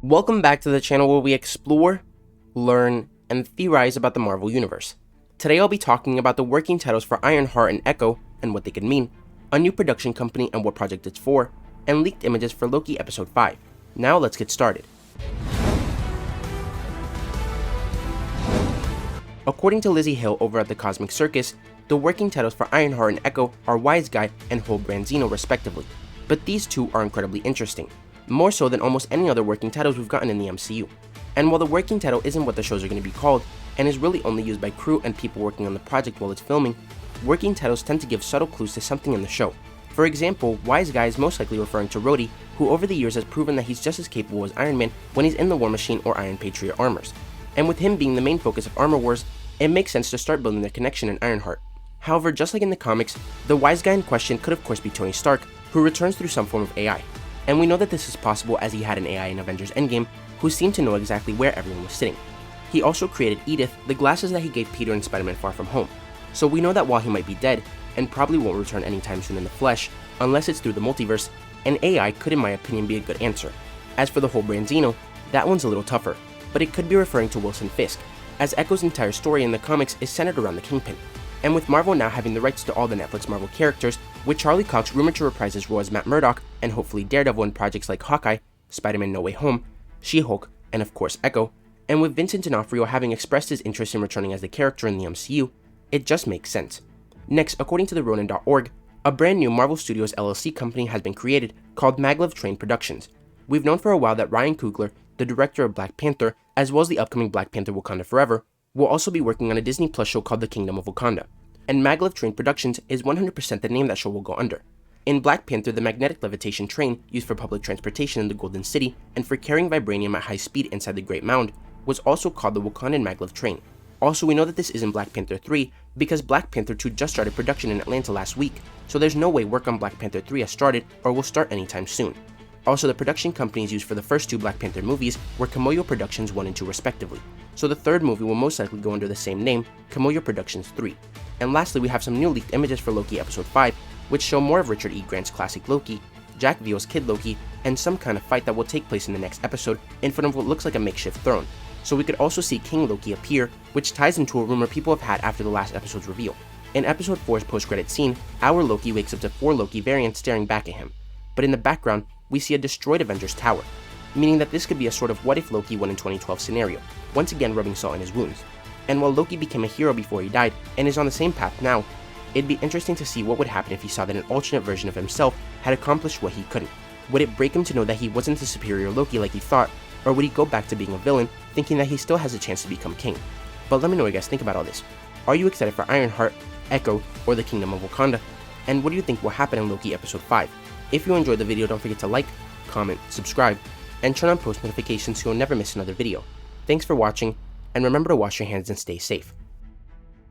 Welcome back to the channel where we explore, learn, and theorize about the Marvel Universe. Today I'll be talking about the working titles for Ironheart and Echo and what they could mean, a new production company and what project it's for, and leaked images for Loki Episode 5. Now let's get started. According to Lizzie Hill over at the Cosmic Circus, the working titles for Ironheart and Echo are Wise Guy and Whole Branzino respectively, but these two are incredibly interesting, more so than almost any other working titles we've gotten in the MCU. And while the working title isn't what the shows are going to be called, and is really only used by crew and people working on the project while it's filming, working titles tend to give subtle clues to something in the show. For example, Wise Guy is most likely referring to Rhodey, who over the years has proven that he's just as capable as Iron Man when he's in the War Machine or Iron Patriot Armors. And with him being the main focus of Armor Wars, it makes sense to start building their connection in Ironheart. However, just like in the comics, the Wise Guy in question could of course be Tony Stark, who returns through some form of AI. And we know that this is possible as he had an AI in Avengers Endgame who seemed to know exactly where everyone was sitting. He also created EDITH, the glasses that he gave Peter in Spider-Man Far From Home. So we know that while he might be dead, and probably won't return anytime soon in the flesh, unless it's through the multiverse, an AI could in my opinion be a good answer. As for the Whole Branzino, that one's a little tougher, but it could be referring to Wilson Fisk, as Echo's entire story in the comics is centered around the Kingpin. And with Marvel now having the rights to all the Netflix Marvel characters, with Charlie Cox rumored to reprise his role as Matt Murdock, and hopefully Daredevil in projects like Hawkeye, Spider-Man No Way Home, She-Hulk, and of course Echo, and with Vincent D'Onofrio having expressed his interest in returning as the character in the MCU, it just makes sense. Next, according to the Ronin.org, a brand new Marvel Studios LLC company has been created called Maglev Train Productions. We've known for a while that Ryan Coogler, the director of Black Panther, as well as the upcoming Black Panther Wakanda Forever, will also be working on a Disney Plus show called The Kingdom of Wakanda. And Maglev Train Productions is 100% the name that show will go under. In Black Panther, the magnetic levitation train used for public transportation in the Golden City and for carrying Vibranium at high speed inside the Great Mound was also called the Wakandan Maglev Train. Also, we know that this isn't Black Panther 3 because Black Panther 2 just started production in Atlanta last week, so there's no way work on Black Panther 3 has started or will start anytime soon. Also, the production companies used for the first two Black Panther movies were Kimoyo Productions 1 and 2 respectively, so the third movie will most likely go under the same name, Kimoyo Productions 3. And lastly, we have some new leaked images for Loki Episode 5, which show more of Richard E. Grant's classic Loki, Jack Veal's Kid Loki, and some kind of fight that will take place in the next episode in front of what looks like a makeshift throne. So we could also see King Loki appear, which ties into a rumor people have had after the last episode's reveal. In Episode 4's post-credit scene, our Loki wakes up to 4 Loki variants staring back at him, but in the background, we see a destroyed Avengers Tower, meaning that this could be a sort of what if Loki won in 2012 scenario, once again rubbing salt in his wounds. And while Loki became a hero before he died, and is on the same path now, it'd be interesting to see what would happen if he saw that an alternate version of himself had accomplished what he couldn't. Would it break him to know that he wasn't the superior Loki like he thought, or would he go back to being a villain, thinking that he still has a chance to become king? But let me know what you guys think about all this. Are you excited for Ironheart, Echo, or the Kingdom of Wakanda? And what do you think will happen in Loki Episode 5? If you enjoyed the video, don't forget to like, comment, subscribe, and turn on post notifications so you'll never miss another video. Thanks for watching, and remember to wash your hands and stay safe.